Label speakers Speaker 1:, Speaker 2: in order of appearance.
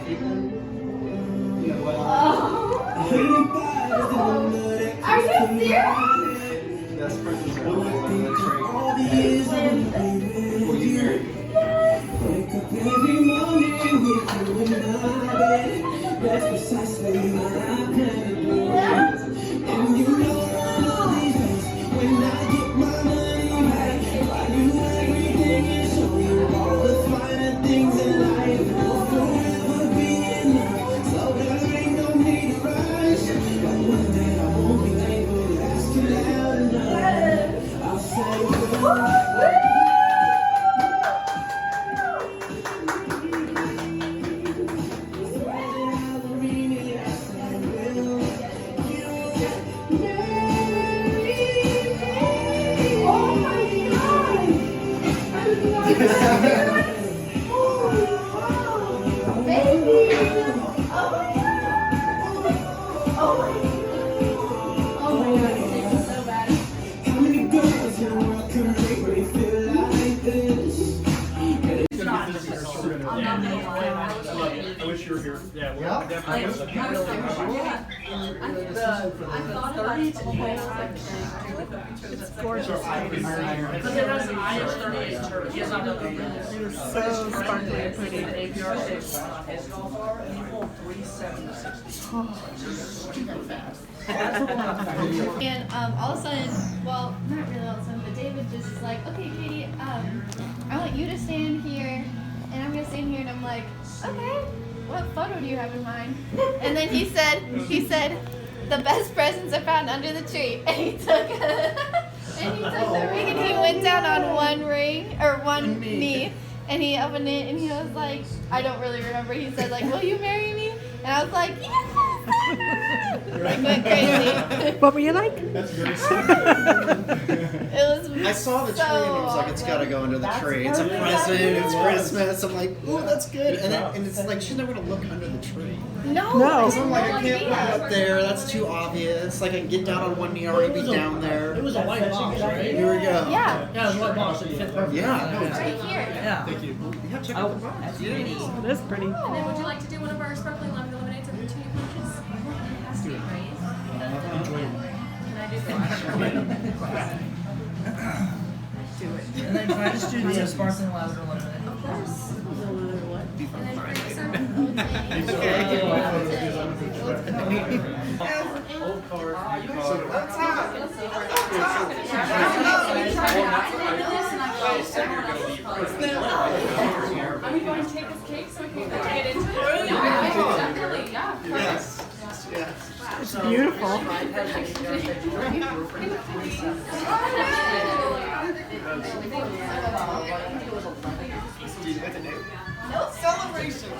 Speaker 1: Are you serious?
Speaker 2: That's Christmas on the tree. Before you married me.
Speaker 3: Wake up every morning with you in my bed. That's precisely what I plan to do. And you know all these days when I get my money back, I do everything and show you all the finer things in life. Will forever be enough, so there ain't no need to rush. But one day I won't be able to ask you loud enough. I'll say
Speaker 2: I wish you were here. Yeah, we're definitely.
Speaker 4: It's gorgeous. It's so sparkly and pretty.
Speaker 1: And all of a sudden, well, not really all of a sudden, but David just is like, okay, Katie, I want you to stand here, and I'm gonna stand here, and I'm like, okay, what photo do you have in mind? And then he said, the best presents are found under the tree, and he took the ring, and he went down on one knee, and he opened it, and he was like, I don't really remember. He said like, will you marry me? And I was like, yes. Like went crazy.
Speaker 4: What were you like?
Speaker 2: That's very sweet.
Speaker 1: It was.
Speaker 5: I saw the tree and it was like, it's gotta go under the tree. It's a present, it's Christmas. I'm like, ooh, that's good. And it's like, she's never gonna look under the tree.
Speaker 1: No.
Speaker 5: Because I'm like, I can't put it up there. That's too obvious. Like, I can get down on one knee, already be down there.
Speaker 6: It was a white box, right?
Speaker 5: Here we go.
Speaker 1: Yeah.
Speaker 6: Yeah, it was a white box, so you fit perfect.
Speaker 5: Yeah, no, it's
Speaker 1: Right here.
Speaker 6: Yeah.
Speaker 2: Thank you.
Speaker 5: yeah, check out the box.
Speaker 4: It is pretty.
Speaker 7: And then would you like to do one of our sparkling lemon lemonades and 2 punches? Can I do that?
Speaker 6: And then try to just do the sparkling lavender lemonade.
Speaker 7: Of course. And then bring this up.
Speaker 2: Old card, new card.
Speaker 7: Are we going to take this cake so we can get into it? Yeah, definitely, yeah.
Speaker 5: Yes. Yes.
Speaker 4: It's beautiful.
Speaker 5: No celebration.